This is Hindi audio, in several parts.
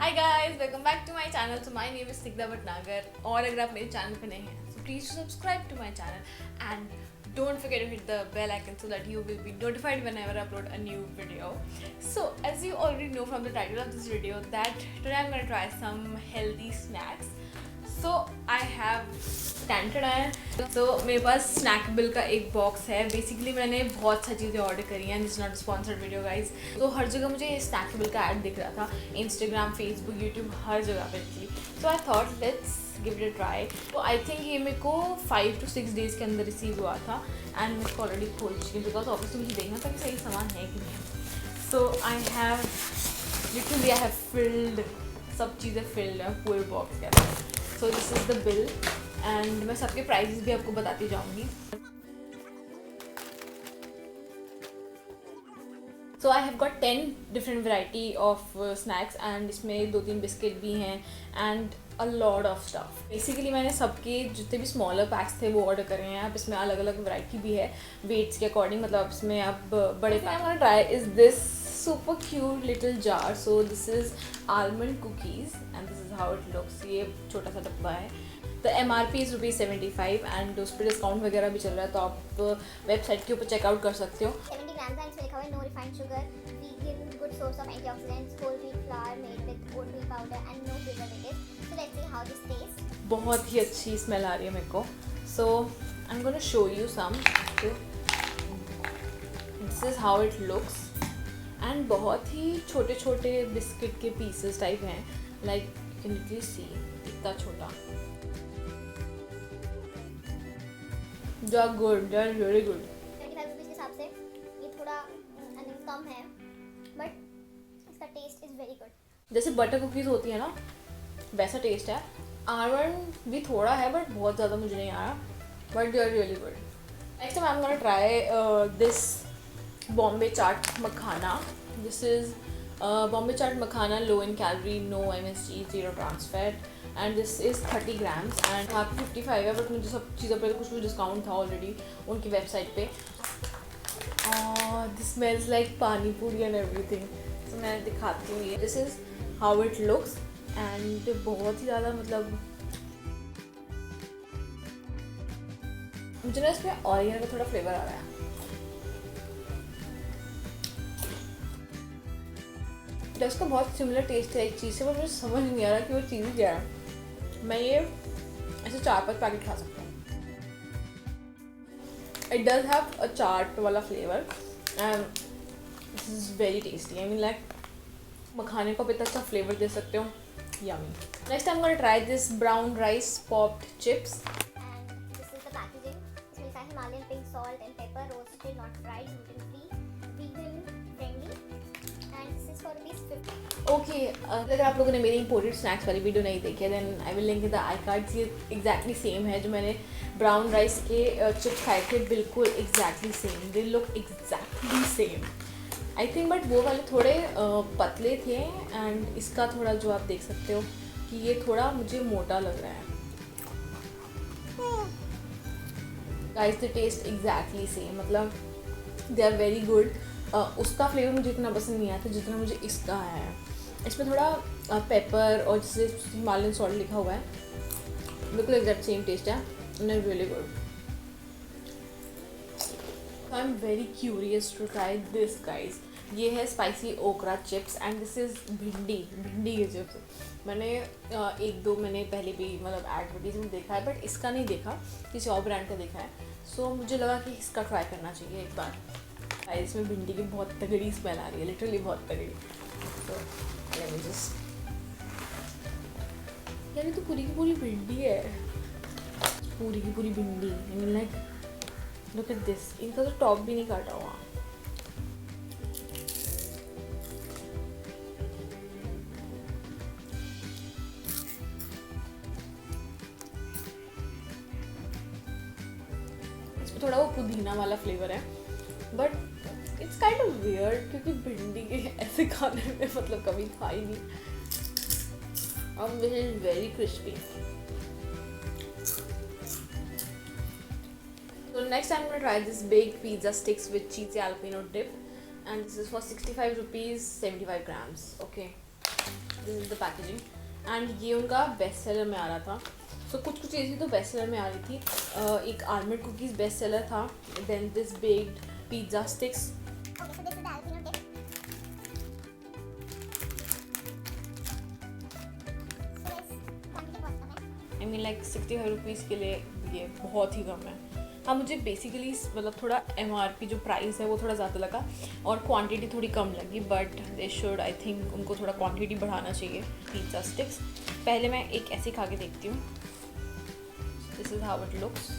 Hi guys, welcome back to my channel. So my name is Sigda Bhatnagar. और अगर आप मेरे चैनल पे नए हैं, so please subscribe to my channel and don't forget to hit the bell icon so that you will be notified whenever I upload a new video. So as you already know from the title of this video that today I'm gonna try some healthy snacks. So I have तो मेरे पास स्नैक बिल का एक बॉक्स है. बेसिकली मैंने बहुत सारी चीज़ें ऑर्डर करी हैं. This not sponsored video guys. तो हर जगह मुझे स्नैक बिल का ऐड दिख रहा था, इंस्टाग्राम, फेसबुक, यूट्यूब, हर जगह पे थी. So I thought let's give it a try. तो आई थिंक ये मेरे को 5 to 6 डेज़ के अंदर रिसीव हुआ था एंड मैं इसको ऑलरेडी खोल चुकी हूँ बिकॉज ऑब्वियसली मुझे देखना था कि सही सामान है कि नहीं. सो आई हैव फिल्ड सब चीज़ें फिल्ड हैं पूरे बॉक्स के अंदर. So this is the bill and मैं सबके प्राइजेस भी आपको बताती जाऊँगी. So I have got 10 different variety of snacks and इसमें 2-3 बिस्किट भी हैं and a lot of stuff. Basically मैंने सबके जितने भी स्मॉलर पैक्स थे वो ऑर्डर करे हैं. अब इसमें अलग अलग वैरायटी भी है वेट्स के अकॉर्डिंग. मतलब इसमें आप बड़े pack try is this super cute little jar. So this is almond cookies and this is how it looks. ये छोटा सा डब्बा है. The MRP is ₹75 and उस पर डिस्काउंट वगैरह भी चल रहा है तो आप वेबसाइट के ऊपर चेकआउट कर सकते हो. 70 grams है. इसमें लिखा हुआ है no refined sugar, vegan, good source of antioxidants, whole wheat flour made with oat meal powder and no preservatives. So let's see how this tastes. बहुत ही अच्छी स्मेल आ रही है मेरे को. So I'm gonna show you some. This is how it looks. And बहुत ही छोटे छोटे बिस्किट के पीसेस टाइप हैं. Like you can literally see इतना छोटा. They are good, they are very good. 75 rupees के हिसाब से ये थोड़ा कम है बट इसका टेस्ट इज़ वेरी गुड. जैसे बटर कुकीज़ होती है ना वैसा टेस्ट है. आलमंड भी थोड़ा है बट बहुत ज़्यादा मुझे नहीं आया but they are really good. Next time I am gonna try this Bombay chaat makhana. This is Bombay chaat makhana low in calorie, no MSG, 0 trans fat and this is 30 grams and यहाँ पे 55 है बट मुझे सब चीज़ों पे कुछ डिस्काउंट था ऑलरेडी उनकी वेबसाइट पे. दिस स्मेल्स लाइक पानी पूरी एंड एवरीथिंग. तो मैं दिखाती हूँ ये. This is how it looks and बहुत ही ज़्यादा मतलब मुझे ना इसमें ऑरिगेनो का थोड़ा फ्लेवर आ रहा है. इसका बहुत सिमिलर टेस्ट है एक चीज़ से बट मुझे समझ नहीं आ रहा कि वो चीज़ क्या है. मैं ये ऐसे 4-5 पैकेट खा सकता हूँ. इट डज हैव अ चाट वाला flavour and this is very tasty. I mean like मखाने को इतना अच्छा फ्लेवर दे सकते हो. Yummy. Next I am gonna try this brown rice popped chips. And this is the packaging. इसमें लिखा है Himalayan pink salt and paper, roasted not fried, gluten free, vegan friendly and this is for ₹50. Okay, अगर आप लोगों ने मेरी इम्पोर्टेड स्नैक्स वाली वीडियो नहीं देखी है then I will link in the I cards. ये एग्जैक्टली सेम है जो मैंने ब्राउन राइस के चिप्स खाए थे. बिल्कुल exactly same. They look exactly same I think but वो वाले थोड़े पतले थे एंड इसका थोड़ा जो आप देख सकते हो कि ये थोड़ा मुझे मोटा लग रहा है. Guys the taste exactly same. मतलब दे आर वेरी गुड. उसका फ्लेवर मुझे इतना पसंद नहीं आया था जितना मुझे इसका आया है. इसमें थोड़ा पेपर और जैसे हिमालयन सॉल्ट लिखा हुआ है. बिल्कुल एग्जैक्ट सेम टेस्ट है and really good. I am very curious to try this guys. ये है स्पाइसी ओकरा चिप्स एंड दिस इज़ भिंडी के चिप्स. मैंने 1-2 मैंने पहले भी मतलब एडवर्टीज में देखा है बट इसका नहीं देखा, किसी और ब्रांड का देखा है. सो मुझे लगा कि इसका ट्राई करना चाहिए एक बार. इसमें भिंडी की बहुत तगड़ी स्मेल आ रही है, लिटरली बहुत तगड़ी. तो लेट मी जस्ट. यार ये तो पूरी की पूरी भिंडी है. पूरी की पूरी भिंडी. I mean like look at this. इनका तो टॉप भी नहीं काटा हुआ. इसमें थोड़ा वो पुदीना वाला फ्लेवर है but it's kind of weird क्योंकि भिंडी के ऐसे खाने में मतलब कभी था ही नहीं. और this is very crispy. So next I'm gonna try this baked pizza sticks with cheesy jalapeno dip and this is for ₹65, 75 grams. Okay, this is the packaging and ये उनका बेस्ट सेलर में आ रहा था. सो कुछ चीज़ें तो बेस्ट सेलर में आ रही थी. एक आलमंड कुकीज़ बेस्ट सेलर था. Then this baked pizza sticks. Okay, so this is the jalapeno dip. So guys, quantity बहुत कम है. आई मीन लाइक 65 रुपीज़ के लिए ये बहुत ही कम है. हाँ, मुझे बेसिकली मतलब थोड़ा MRP जो प्राइस है वो थोड़ा ज़्यादा लगा और क्वांटिटी थोड़ी कम लगी. But they should, I think उनको थोड़ा क्वांटिटी बढ़ाना चाहिए. पिज़्ज़ा स्टिक्स पहले मैं एक ऐसे खा के देखती हूँ. This is how it looks.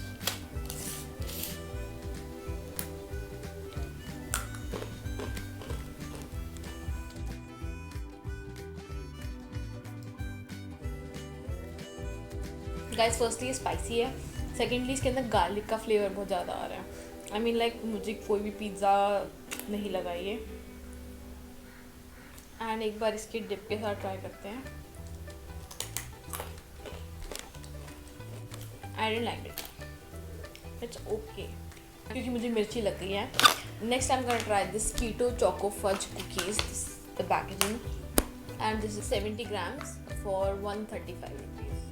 Guys firstly ये स्पाइसी है. सेकेंडली इसके अंदर गार्लिक का फ्लेवर बहुत ज़्यादा आ रहा है. आई मीन लाइक मुझे कोई भी पिज़्ज़ा नहीं लगा ये. एंड एक बार इसके डिप के साथ ट्राई करते हैं. I don't like it. It's okay क्योंकि मुझे मिर्ची लग गई है. Next I am gonna try this keto choco fudge cookies. The packaging and this is 70 grams for 135 rupees.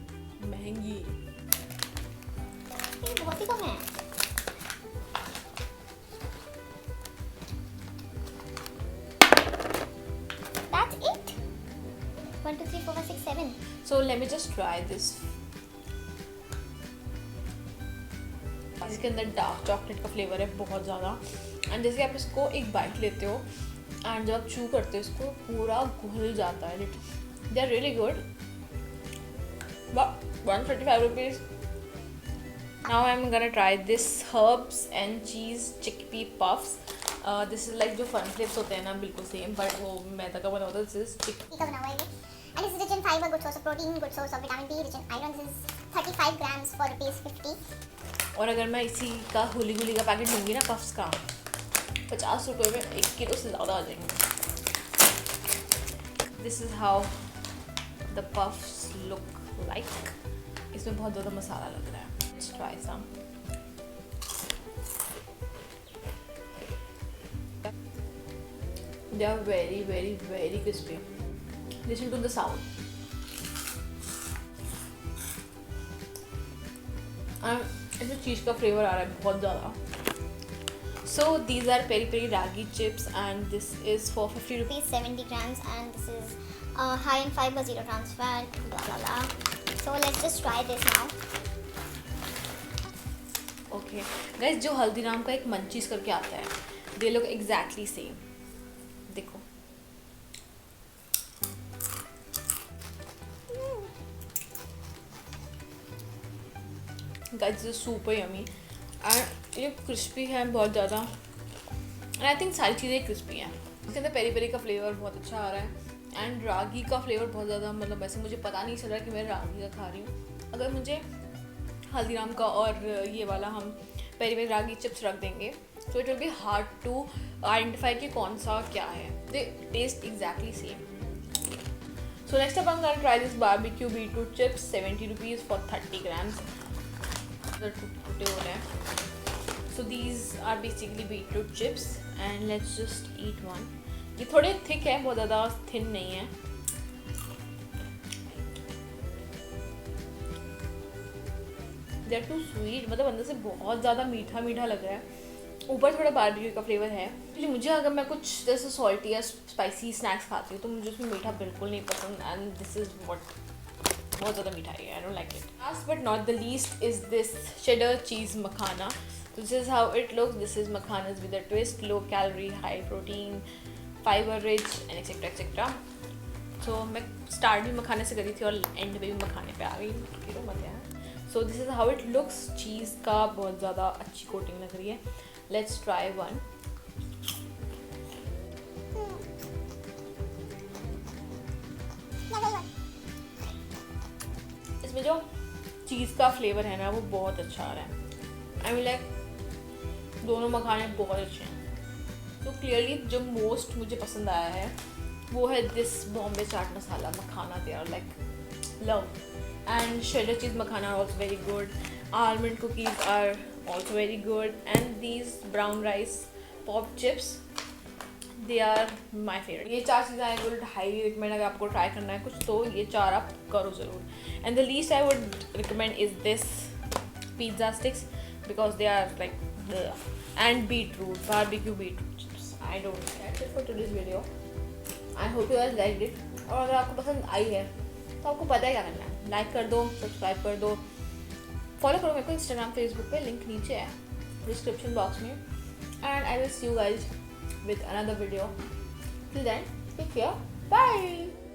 महंगी. ये बहुत ही कम है. That's it. 1 2 3 4 5 6 7. So let me just try this. इसके अंदर डार्क चॉकलेट का फ्लेवर है बहुत ज़्यादा. एंड जैसे आप इसको एक बाइट लेते हो एंड जब आप चू करते हो इसको पूरा घुल जाता है. They are really good. But 135 rupees. Now I'm gonna try this herbs and cheese chickpea puffs. This is like जो fun flips होते हैं ना बिल्कुल सेम बट वो मैदा का बना होता है. This is का बना हुआ है ये. And this is rich in fiber, good source of protein, good source of vitamin D, rich in iron. This is 35 grams for ₹50. और अगर मैं इसी का होली का पैकेट लूँगी ना पफ्स का 50 रुपये में 1 किलो से ज़्यादा आ जाएंगे. This is how the puffs look like. इसमें बहुत ज़्यादा मसाला लग रहा है. Let's try some. They are very, very, very crispy. Listen to the sound. इसमें चीज़ का फ्लेवर आ रहा है बहुत ज़्यादा. So these are peri peri ragi chips and this is for 50 rupees. 70 grams and this is high in fiber, zero trans fat, blah blah blah. So let's just try this now. Okay guys, जो हल्दीराम का एक मंचीज करके आता है दे लुक एग्जैक्टली सेम. देखो guys this is super yummy and ये क्रिस्पी है बहुत ज़्यादा. एंड आई थिंक सारी चीज़ें क्रिस्पी हैं. इसके अंदर पेरी पेरी का फ्लेवर बहुत अच्छा आ रहा है एंड रागी का फ्लेवर बहुत ज़्यादा. मतलब वैसे मुझे पता नहीं चल रहा कि मैं रागी का खा रही हूँ. अगर मुझे हल्दीराम का और ये वाला हम पेरी पेरी रागी चिप्स रख देंगे so it will be hard to identify कि कौन सा क्या है. They taste exactly same. So next up I am gonna try this barbecue beetroot chips 70 rupees for 30 grams. टूटे हो रहे हैं. So these are basically beetroot chips and let's just eat one. ये थोड़े थिक है, बहुत ज़्यादा थिन नहीं है. They are too sweet. मतलब अंदर से बहुत ज़्यादा मीठा मीठा लग रहा है. ऊपर थोड़ा बारबेक्यू का फ्लेवर है. एक्चुअली मुझे अगर मैं कुछ जैसे सॉल्टी या स्पाइसी स्नैक्स खाती हूँ तो मुझे उसमें मीठा बिल्कुल नहीं पसंद. एंड दिस इज़ वॉट बहुत ज़्यादा मीठा है. I don't like it. Last but not the least is this cheddar cheese makhana. This is how it looks. This is makhanas with a twist. Low calorie, high protein, fibre rich and etcetera etcetera. So मैं स्टार्ट भी मखाने से करी थी और एंड में भी मखाने पे आ गई. तो मत यार. So this is how it looks. Cheese का बहुत ज़्यादा अच्छी कोटिंग लग रही है. Let's try one. इसमें जो चीज़ का फ्लेवर है ना वो बहुत अच्छा आ रहा है. आई मीन लाइक दोनों मखाने बहुत अच्छे हैं. तो क्लियरली जो मोस्ट मुझे पसंद आया है वो है this Bombay chaat masala makhana. They are like love. And cheddar cheese makhana are also very good. Almond cookies are also very good. And these brown rice pop chips, they are my favourite. ये 4 चीज़ें आई वुड हाईली रिकमेंड, अगर आपको ट्राई करना है कुछ तो ये 4 आप करो ज़रूर। And the least I would recommend is this pizza sticks because they are like and beetroot, barbecue beetroot chips. I don't know, that's it for today's video. I hope you guys liked it. और अगर आपको पसंद आई है तो आपको पता है क्या करना है, लाइक कर दो, सब्सक्राइब कर दो, फॉलो करो मेरे को इंस्टाग्राम फेसबुक पे, लिंक नीचे है डिस्क्रिप्शन बॉक्स में। And I will see you guys with another video. Till then, take care. Bye.